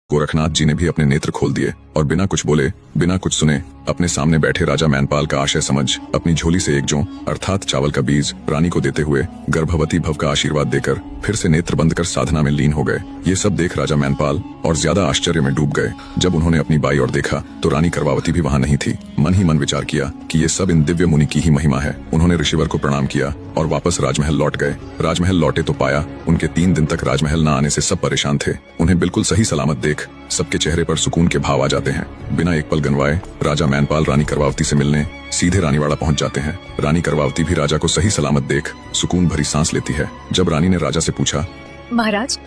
गोरखनाथ जी ने भी अपने नेत्र खोल दिए और बिना कुछ बोले, बिना कुछ सुने, अपने सामने बैठे राजा मैनपाल का आशय समझ अपनी झोली से एक जौ अर्थात चावल का बीज रानी को देते हुए गर्भवती भव का आशीर्वाद देकर फिर से नेत्र बंद कर साधना में लीन हो गए। ये सब देख राजा मैनपाल और ज्यादा आश्चर्य में डूब गए। जब उन्होंने अपनी बाई ओर देखा तो रानी करवावती भी वहाँ नहीं थी। मन ही मन विचार किया कि ये सब इन दिव्य मुनि की ही महिमा है। उन्होंने ऋषिवर को प्रणाम किया और वापस राजमहल लौट गए। राजमहल लौटे तो पाया उनके 3 दिन तक राजमहल न आने से सब परेशान थे। उन्हें बिल्कुल सही सलामत देख सबके चेहरे पर सुकून के भाव आ जाते हैं। बिना एक पल गनवाए राजा मैनपाल रानी करवावती से मिलने सीधे रानीवाड़ा पहुंच जाते हैं। रानी करवावती भी राजा को सही सलामत देख सुकून भरी सांस लेती है। जब रानी ने राजा से पूछा, महाराज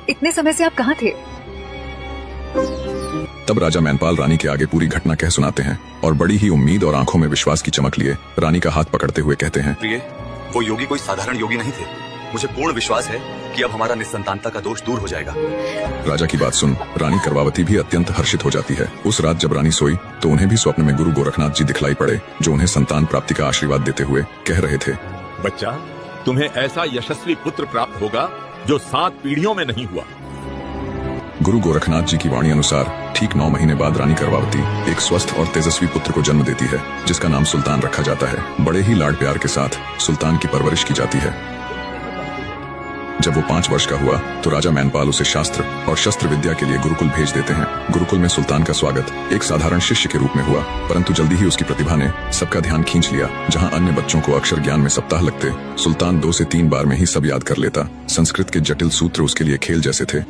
इतने समय से आप कहाँ थे? तब राजा मैनपाल रानी के आगे पूरी घटना कह सुनाते हैं और बड़ी ही उम्मीद और आंखों में विश्वास की चमक लिए रानी का हाथ पकड़ते हुए कहते हैं, प्रिय, वो योगी कोई साधारण योगी नहीं थे। मुझे पूर्ण विश्वास है कि अब हमारा निस्संतानता का दोष दूर हो जाएगा। राजा की बात सुन रानी करवावती भी अत्यंत हर्षित हो जाती है। उस रात जब रानी सोई तो उन्हें भी स्वप्न में गुरु गोरखनाथ जी दिखलाई पड़े, जो उन्हें संतान प्राप्ति का आशीर्वाद देते हुए कह रहे थे, बच्चा, तुम्हें ऐसा यशस्वी पुत्र प्राप्त होगा जो 7 पीढ़ियों में नहीं हुआ। गुरु गोरखनाथ जी की वाणी अनुसार ठीक 9 महीने बाद रानी करवावती एक स्वस्थ और तेजस्वी पुत्र को जन्म देती है, जिसका नाम सुल्तान रखा जाता है। बड़े ही लाड प्यार के साथ सुल्तान की परवरिश की जाती है। जब वो 5 वर्ष का हुआ तो राजा मैनपाल उसे शास्त्र और शस्त्र विद्या के लिए गुरुकुल भेज देते हैं। गुरुकुल में सुल्तान का स्वागत एक साधारण शिष्य के रूप में हुआ, परंतु जल्दी ही उसकी प्रतिभा ने सबका ध्यान खींच लिया। जहां अन्य बच्चों को अक्षर ज्ञान में सप्ताह लगते, सुल्तान 2 से 3 बार में ही सब याद कर लेता। संस्कृत के जटिल सूत्र उसके लिए खेल जैसे थे।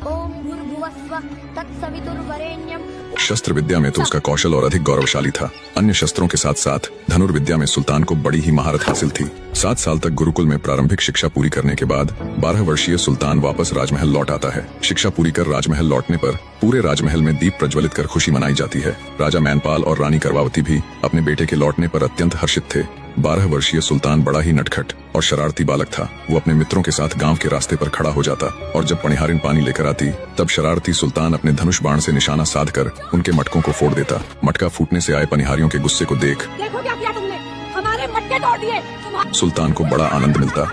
शस्त्र विद्या में तो उसका कौशल और अधिक गौरवशाली था। अन्य शस्त्रों के साथ साथ धनुर्विद्या में सुल्तान को बड़ी ही महारत हासिल थी। 7 साल तक गुरुकुल में प्रारंभिक शिक्षा पूरी करने के बाद 12 वर्षीय सुल्तान वापस राजमहल लौट आता है। शिक्षा पूरी कर राजमहल लौटने पर पूरे राजमहल में दीप प्रज्वलित कर खुशी मनाई जाती है। राजा मैनपाल और रानी करवावती भी अपने बेटे के लौटने पर अत्यंत हर्षित थे। 12 वर्षीय सुल्तान बड़ा ही नटखट और शरारती बालक था। वो अपने मित्रों के साथ गांव के रास्ते पर खड़ा हो जाता और जब पनिहारिन पानी लेकर आती तब शरारती सुल्तान अपने धनुष बाण से निशाना साध कर उनके मटकों को फोड़ देता। मटका फूटने से आए पनिहारियों के गुस्से को देख देखो क्या किया तुमने, हमारे मटके तोड़ दिए। सुल्तान को बड़ा आनंद मिलता।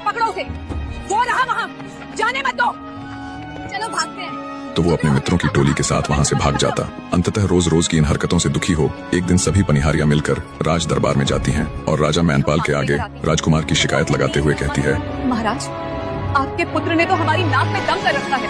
पकड़ो उसे, वो रहा वहाँ, जाने मत दो। चलो भागते हैं। तो वो अपने मित्रों की टोली के साथ वहाँ से भाग जाता। अंततः रोज रोज की इन हरकतों से दुखी हो एक दिन सभी पनिहारियां मिलकर राज दरबार में जाती हैं और राजा मैनपाल के आगे राजकुमार की शिकायत लगाते हुए कहती है, महाराज आपके पुत्र ने तो हमारी नाक में दम कर रखा है।